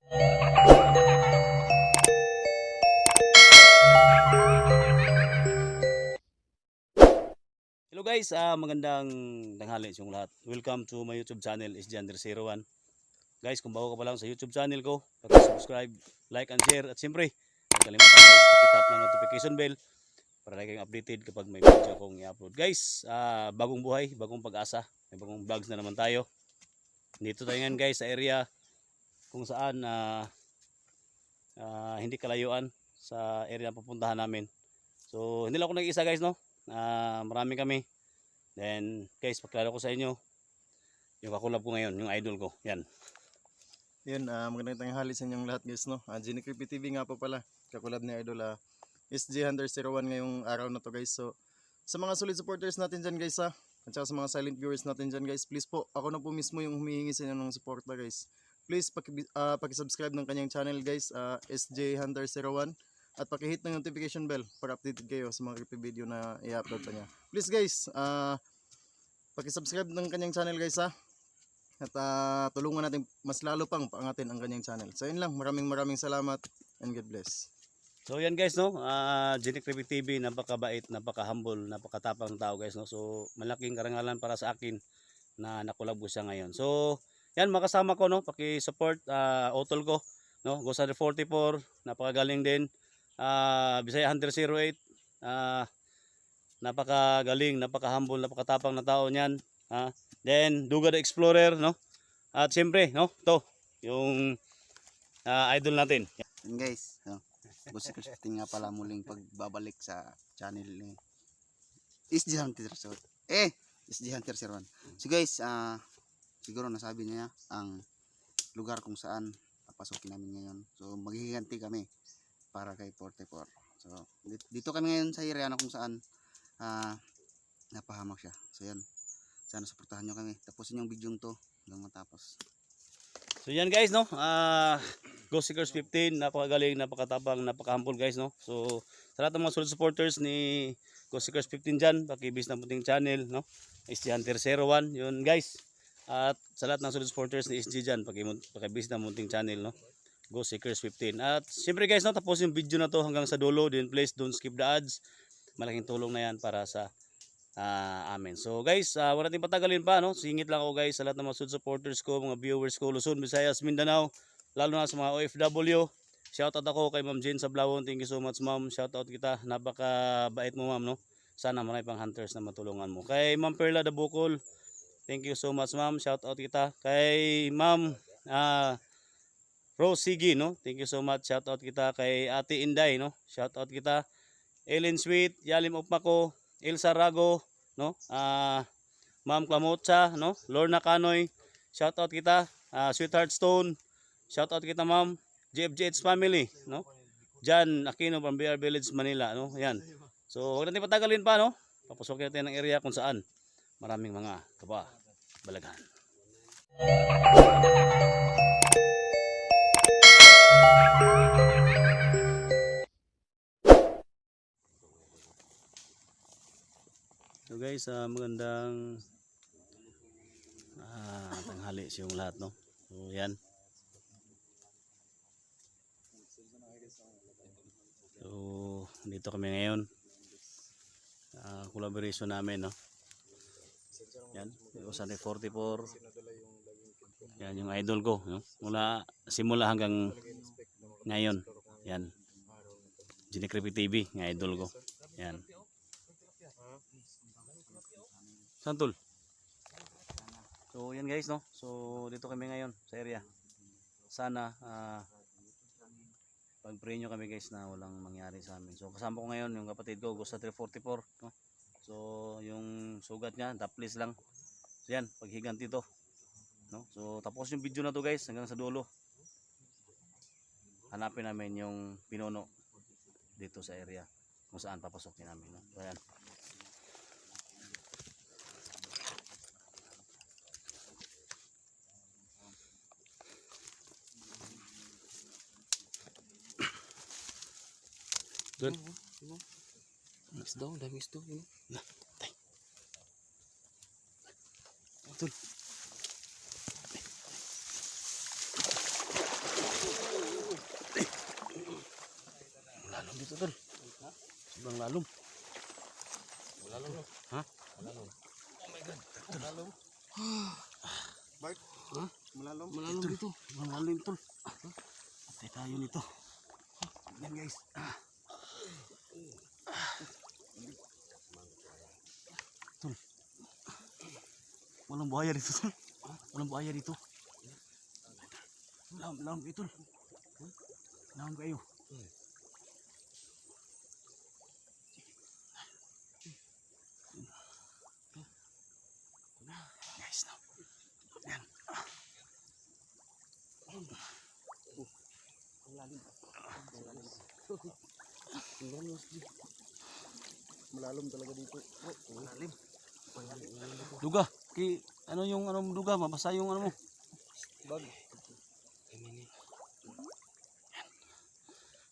Hello guys, magandang tanghali sa inyong lahat. Welcome to my YouTube channel, SGunder01. Guys, kung bago ka pa lang sa YouTube channel ko, subscribe, like and share. At siyempre, huwag kalimutan guys, pakitap na notification bell para lagi kayong updated kapag may video akong i-upload. Guys, bagong buhay, bagong pag-asa, may bagong vlogs na naman tayo. Dito tayo ngayon guys sa area kung saan hindi kalayuan sa area na pupuntahan namin. So, hindi lang ako nag-isa guys, no? Marami kami. Then guys, pakilala ko sa inyo yung kakulab ko ngayon, yung idol ko. Yan. Yun, magandang tanghali sa inyong lahat guys, no? Genie Creepy TV nga po pala, kakulab ni Idol SG101 ngayong araw na to guys. So, sa mga solid supporters natin dyan guys at saka sa mga silent viewers natin dyan guys, please po, ako na po mismo yung humihingi sa inyo ng suporta guys. Please, paki-subscribe ng kanyang channel guys, SG101, at paki-hit ng notification bell para updated kayo sa mga creepy video na i-upload pa niya. Please guys, paki-subscribe ng kanyang channel guys at tulungan natin mas lalo pang paangatin ang kanyang channel. So yun lang, maraming salamat and God bless. So yan guys, no, Genie Creepy TV, napakabait, napaka-humble, napakatapang tao guys, no. So malaking karangalan para sa akin na nakulab ko siya ngayon. So yan, makasama ko, no, paki-support utol ko, no, Ghost Hunter 44, napakagaling din. Bisaya Hunter 08, napakagaling, napaka-humble, napakatapang na tao niyan. Then Duga the Explorer, no? At siyempre, no, to yung idol natin. Yan guys, gusto ko nga pala muling pagbabalik sa channel ni SG Hunter 01. So guys, siguro nasabi niya ang lugar kung saan papasukin namin ngayon. So maghihiganti kami para kay 44. So dito kami ngayon sa area na kung saan napahamak siya. So yan, sana suportahan nyo kami. Tapusin yung video to hanggang matapos. So yan guys, no, Ghost Seekers 15, napakagaling, napakatapang, napaka-humble guys, no. So sa lahat ng mga solid supporters ni Ghost Seekers 15 dyan, pakibis na puting channel, no, SG Hunter 01, yun guys. At sa lahat ng solid supporters ni SG dyan, pakibis na puting channel, no, Ghost Seekers 15. At siyempre guys, no, tapos yung video na to hanggang sa dulo, then please don't skip the ads. Malaking tulong na yan para sa amen. So guys, wala natin patagalin pa, no? Singit lang ako guys sa lahat ng mga supporters ko, mga viewers ko, Luzon, Visayas, Mindanao, lalo na sa mga OFW. Shoutout ako kay Ma'am Jane Sablawon. Thank you so much ma'am. Shoutout kita. Napakabait mo ma'am, no? Sana marami pang hunters na matulungan mo. Kay Ma'am Perla Dabukol, thank you so much ma'am. Shoutout kita. Kay Ma'am Rose Sigi, no? Thank you so much. Shoutout kita. Kay Ate Inday, no? Shoutout kita. Ellen Sweet, Yalim Upmako, Elsa Rago, no? Ma'am Clamocha, no? Lorna Canoy, shoutout kita. Sweetheart Stone, shoutout kita ma'am. JFJH family, no? Jan Aquino from BR Village, Manila, no? Yan. So, huwag natin patagalin pa, no? Papasokin natin ng area kung saan maraming mga balaghan. So guys, magandang tanghali sa yung lahat, no. So yan. So dito kami ngayon. Collaboration namin, no. Yan, Ghost Hunter 44. Yan yung idol ko, no. Mula simula hanggang ngayon. Yan. Genie Creepy TV, ng idol ko. Yan. Santol. So yan guys, no. So dito kami ngayon sa area. Sana pag-pray nyo kami guys na walang mangyari sa amin. So kasama ko ngayon yung kapatid ko, Ghost Hunter 44, no. So yung sugat niya, taplis lang. So yan, paghiganti to, no. So tapos yung video na to guys hanggang sa dulo. Hanapin namin yung pinuno dito sa area kung saan papasokin namin, no. So yan. Good. Mix daw, dami gusto. Nah, tay. Betul. Sobrang lalom. Malalong no. Ha? Malalong. Oh my god. Malalom. Bart. Ha? Malalom. Malalong dito. Sobrang lalim tol. Patay tayo nito. Yan guys. Tol. Walang buhaya dito tol. Walang buhaya dito. Lam ito. Lam kayo. Guys, no. Yan. Malalom talaga dito. Lalim. Duga. Ano yung ano duga? Mabasa yung ano mo. Bag.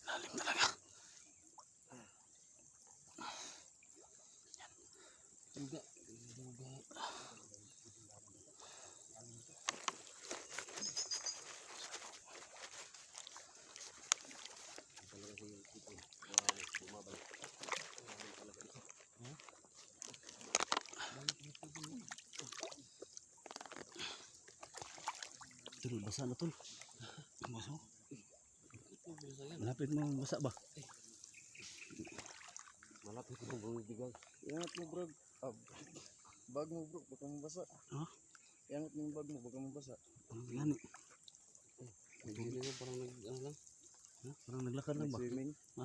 Lalim talaga. Duga. Tol, basa na tol. Basa. Malapit mo basa ba? Malapit ko bumibigal. Ingat mo bro. Bag mo bro, baka mabasa. Ha? Ingat mo yung bag mo, baka mabasa. Parang gani. Hindi na parang ano lang. Ha? Parang naglakad lang ba? Swimming. Ha?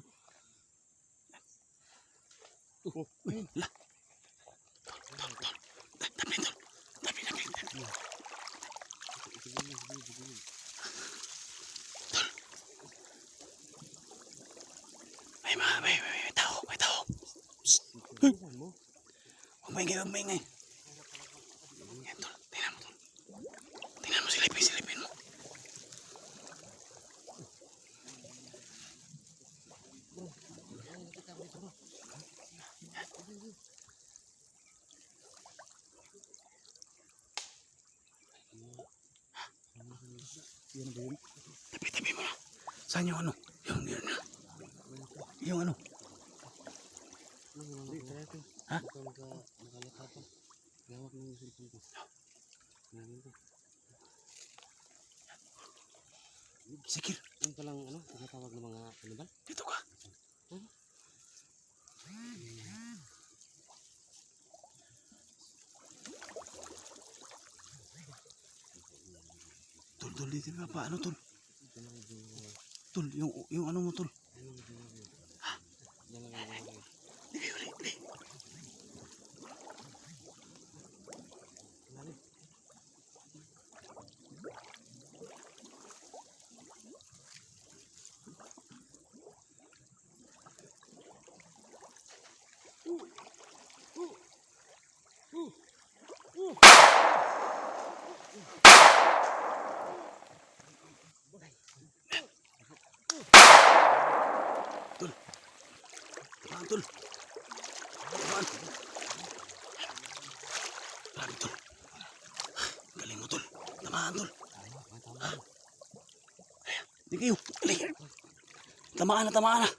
May tao, may tao. Huwag maingay. Yan tol, tingnan mo tol. Tingnan mo, silipin mo. Yan ba yun? Tabi mo na. Saan yung ano? Yung ano? Ha? Nakalata pa. Gawak ng cellphone ko. Ngayon ko. Sikil, Yung palang ano, tinatawag ng mga ano ba? dito ka. Tol, dito na pa. Ano tol? Tol, yung ano mo tol? Yan lang yung mga Hindi. Tamaan tol. Tamaan. Grabe tol. Galing mo tol. Tamaan tol. Hindi kayo. Galing. Tamaan na.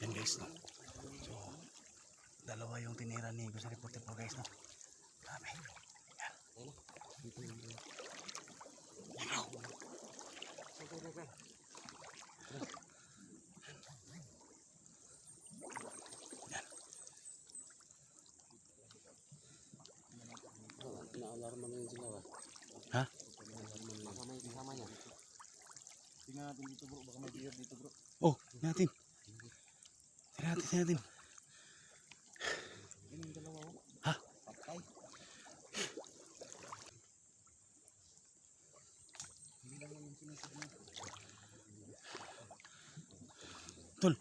Yan guys no. So, dalawa yung tinira ni Gusto Reporter po guys no. Grabe. Yan. Yan bro. na-alarma na yun sila ba? Ha? Kasama niya. Tingnan natin dito bro, baka may beer dito bro. Oh, tingnan natin. Yung dalawa ko. Ha? Patay. Hindi lang naman sinasabi. Tol.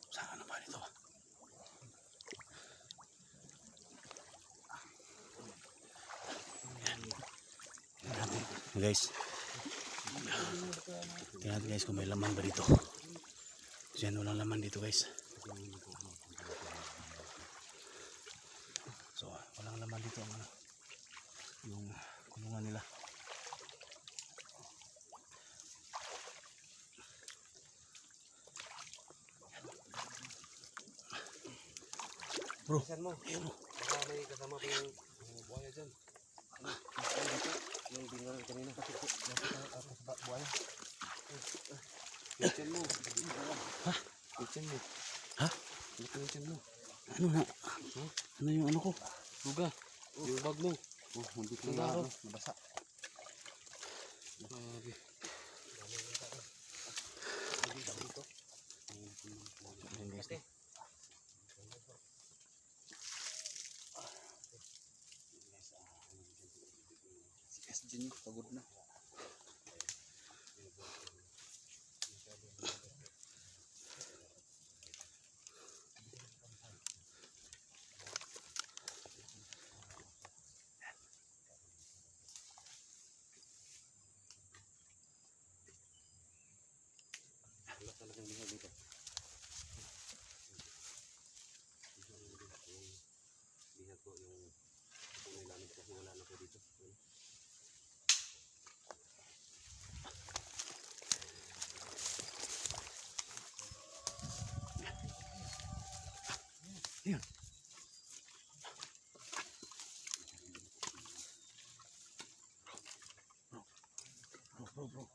Saan ano ba nito? Tingnan natin. Guys. Tingnan natin guys kung may laman ba dito. Kasi yan walang laman dito guys. So walang laman dito ang ano. Yung kulungan nila. bro. Bilisan mo. Baka may kasama pa yung buhaya dyan. Yung bingang kanina. Nasa buhaya. Bilisan mo. Ha? Bilisan mo. Ha? Bilisan mo. Ano na? Ano yung ano ko? Luga. Yung bag mo. Oh, hindi ko Ang na laro. nabasa. Grabe. Si SG niyo, pagod na. Bro.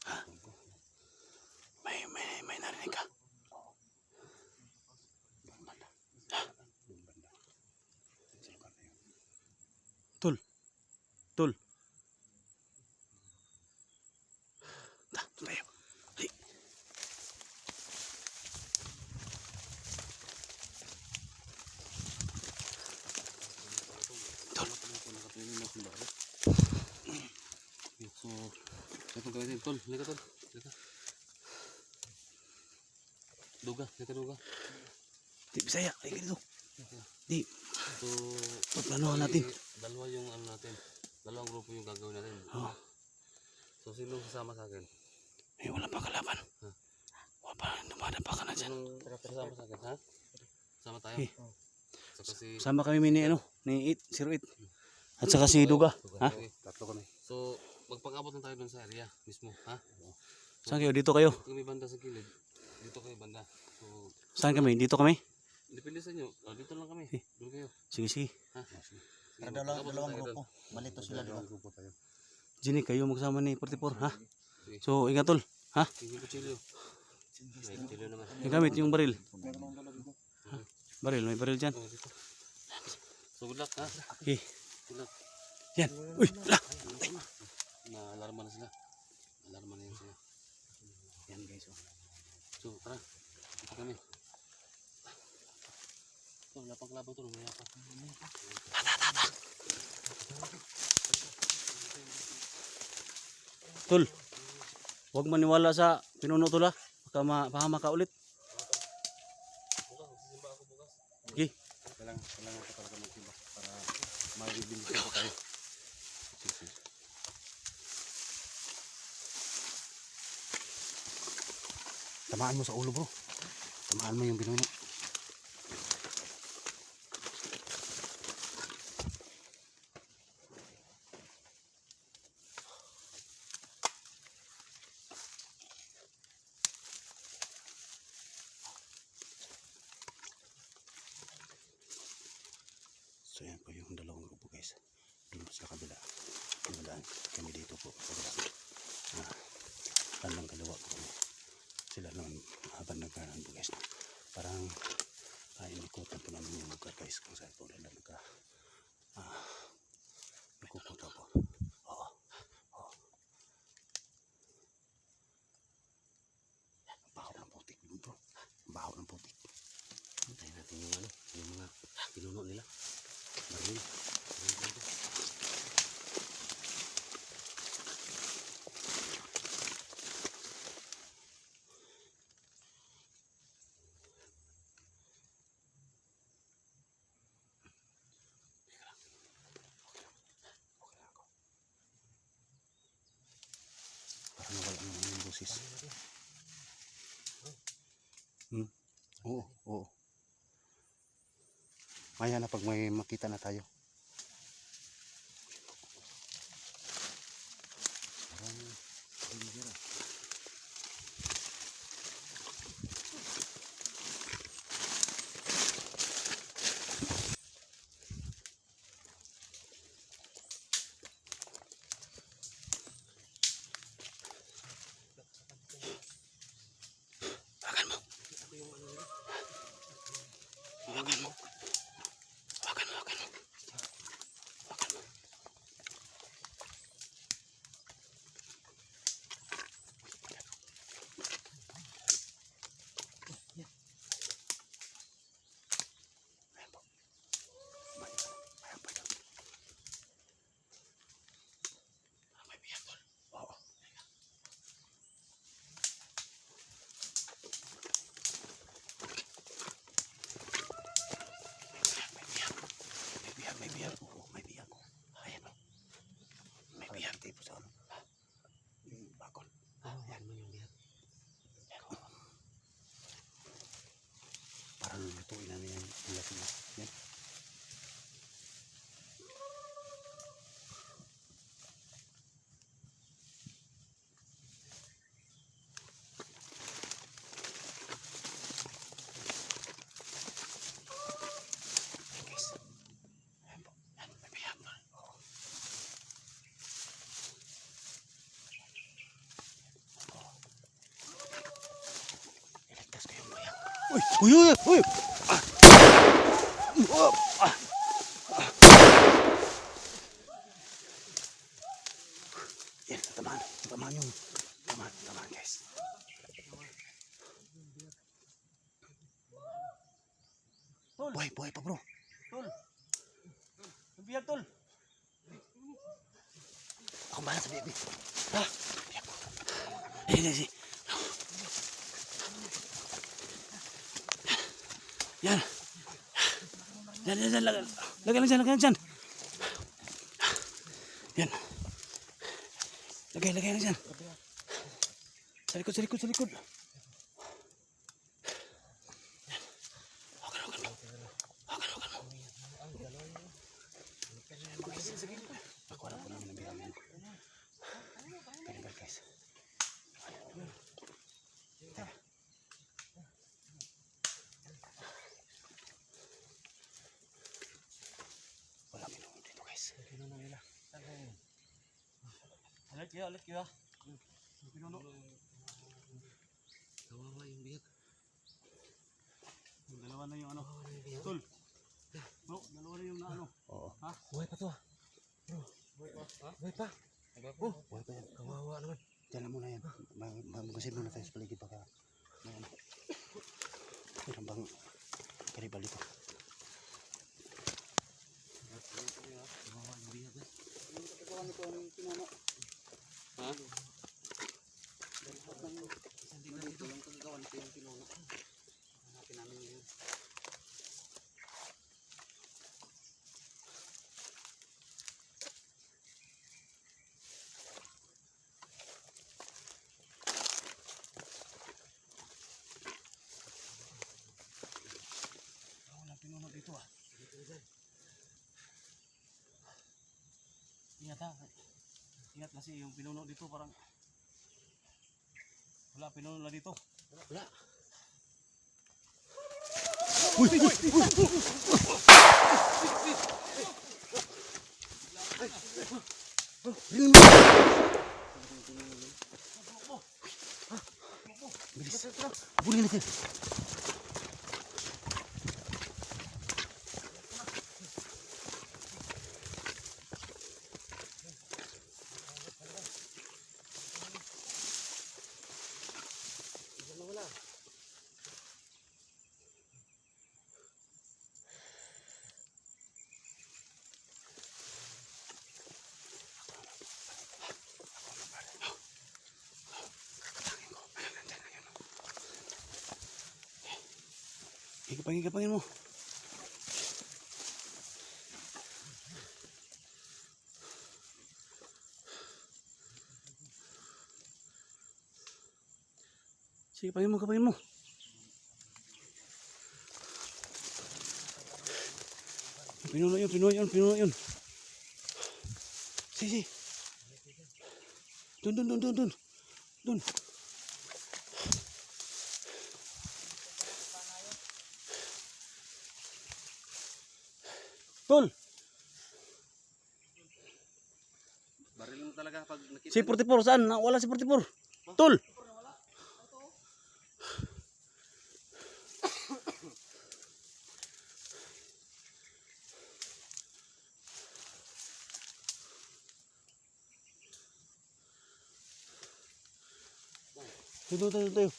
Ha? May narinig ka? Ha? Tol. Tayo. Hey. So, ito gawin din. Tol, lika tol. Lika. Duga, lika duga. Di Bisaya, ay ganito. Di, So, planuhan natin. dalawa yung ano natin. Dalawang grupo yung gagawin natin. Oh. So, sino sasama sa akin? May wala pang kalaban. Huh? Wala pa, dumadapa ka na dyan. Sinong sasama sa akin, ha? Sama tayo. Eh. Saka si... Sama kami ni ano, ni 08. At saka si Duga. Ha? Okay. Tatlo kami. So, magpang-abot na tayo dun sa area mismo, ha? Saan kayo? Dito kayo? Kami banda sa kilid. Dito kayo banda. So, Saan kami? Dito kami? depende sa inyo. Oh, dito lang kami. Doon kayo. Sige. Ha? Para Magpang-abot na dalawang tayo grupo. Malito sila, di ba? grupo tayo. Jenny, kayo magsama ni 44, ha? Sige. So, ingat tol. Ha? Yung kutsilyo. May kutsilyo naman. Yung gamit, yung baril. Okay. Baril, may baril dyan. Oh, dito. So, good luck, ha? Okay. Good luck. Yan. Uy, la. Na-alarma na sila. Alarma na yun sila. Yan guys. Oh. So, tara. Dito kami. Ito, wala pang laban ito. Lumaya pa. Tol, huwag maniwala sa pinuno tol ha. Baka mapahama ka ulit. Okay. Kailangan ko talaga magsimba para ma-release ko tayo. Sige. Tamaan mo sa ulo, bro. Tamaan mo yung binuno. So yan po yung dalawang grupo guys. Doon po sa kabila. Dumadaan kami dito po sa kabila. Bandang kaliwa po kami. Sila naman habang nagkaroon po guys. Parang inikutan po namin yung lugar guys kung saan po nila nagkukuta po. Oo. Ang baho ng putik dun bro. Ang baho ng putik. Tayo natin yung ano, yung mga pinuno nila. Maril. Parang nawala naman yung boses. Oo. Maya na pag may makita na tayo. Parang lutuin na yan. Yan. Uy! Uy! Uy! Uy! Yan, tamaan. Tamaan yung. Tamaan guys. Buhay pa bro. Tol. Biyag tol. Ako bahala sa baby. Ha? Sige. Yan. Yan. Lagyan lang dyan. Yan. Lagay lang dyan. Sa likod. Yan. Hawakan mo. Nakuha na po namin ang bilamin. Ganun guys. Wala pinuno dito guys. Alit kayo. Pinuno. Kawawa yung biyag. Dalawa na yung ano. Tol. Bro, dalawa na yung ano. Oo. Ha? Buhay pa to ah. Bro. Buhay pa. Oh, Buhay pa yan. kawawa naman. Diyan na muna yan. Mag-save muna tayo sa paligid baka may ano. Meron bang karibal dito? Kawawa yung biyag ah. Ha? Hindi na dito. Yung kagagawa nito yung pinuno. Hanapin namin yun. Wala pinuno dito ah. Ingat ha. Ingat kasi yung pinuno dito parang wala pinuno na dito. Wala. Bilis. Bulin natin. Higapangin mo. Sige, kapangin mo. Pinuno yun. Sige. Dun. Tol, Baril mo talaga pag nakita. si 44 saan? Wala si 44. Tol. Tayo.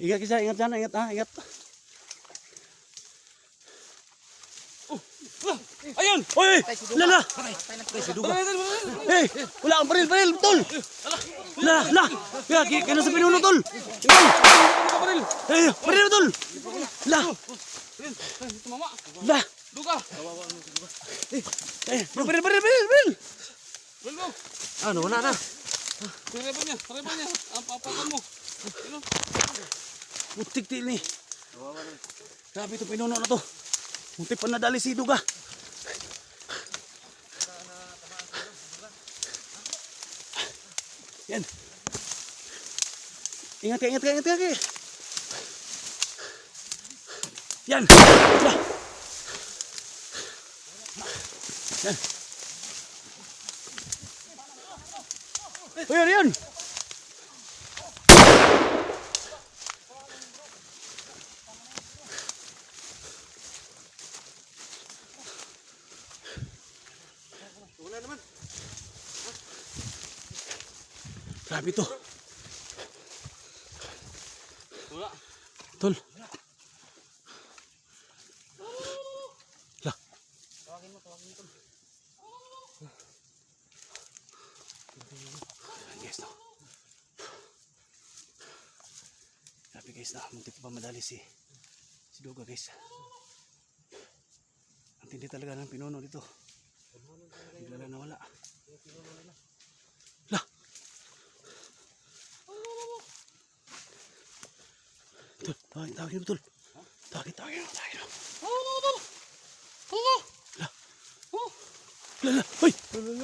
Ingat kisah, ingat sana, ingat. Ayun! Oy! Lala! Hey! Wala kang baril, tol! La! Kaya nasa pinuno, tol! Hey! Baril, tol! La! Luka! Baril! Ano, Wala na. Reban niya. Ang papakan mo. Yun o. Putik til ni. Grabe itong pinuno na to. Muntik pa nadali si Duga. Yan. Ingat ka, ingat ka, ingat ka. Yan. Tara. Yan. Oh, yan, yan. Grabe to. Tol. Lah. Guys, no. Grabe guys, na muntik pa madali si Duga guys. Ang tindi talaga ng pinuno dito. Bigla lang nawala. Lah. Tol, tawagin mo tol. Tawagin mo. Lah. Lala, hoy!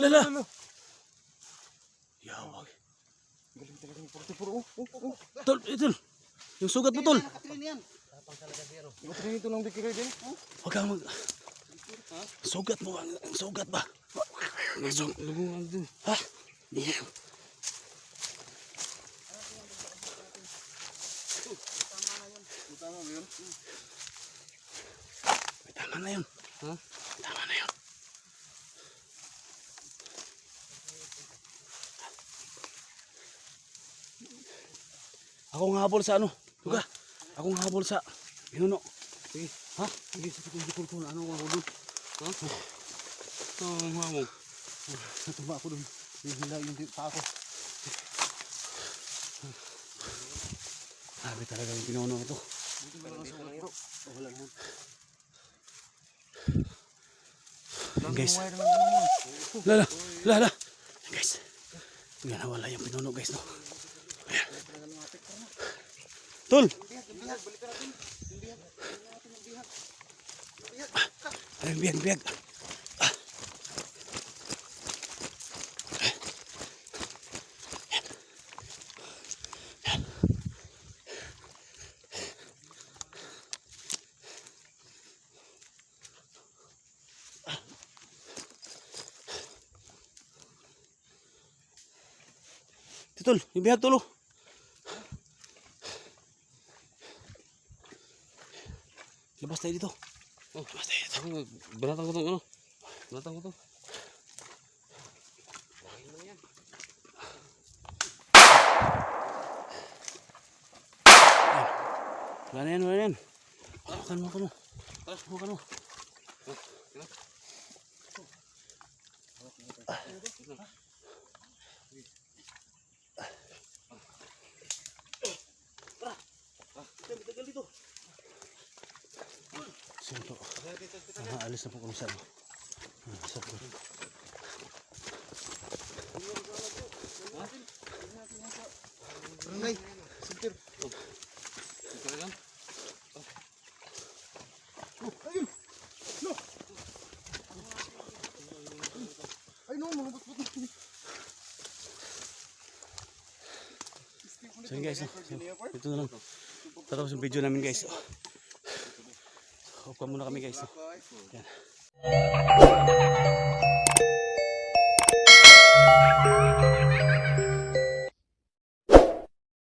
Lala! Yawag. Galing talaga ng 44. Tol, tol. Yung sugat mo tol. Ito lang dikira din. Huwag kang mag... Sugat mo, ang sugat ba? Lugungan din. Ha? Yeah. Tama mo yun? May tama na yun. Ha? Tama na yun. Ako nga habol sa ano? Duga. Ako nga habol sa pinuno. Sige. Ha? Sige, sige ko na ano ako doon. Ha? Ang hamog. Natuba ako dun. Hila yung pa ako. Sabi talaga yung pinuno ito. Wala naman. Guys. Lala, lala. Guys. Nga nawala yung pinuno guys no. Ayan. Tol. Ay, biyag. Tol, ibihag tulo. Labas tayo dito. Labas tayo dito. Banatan ko itong ano. Banatan ko ito. Wala na yan. Hawakan mo. Siyempre, alis na po kami sa ano. Sa po. Barangay. Sintir. Ayun. No. Ay no, mga butbut. So yun guys, ito na lang. Tapos yung video namin guys. Off muna kami guys. Yan.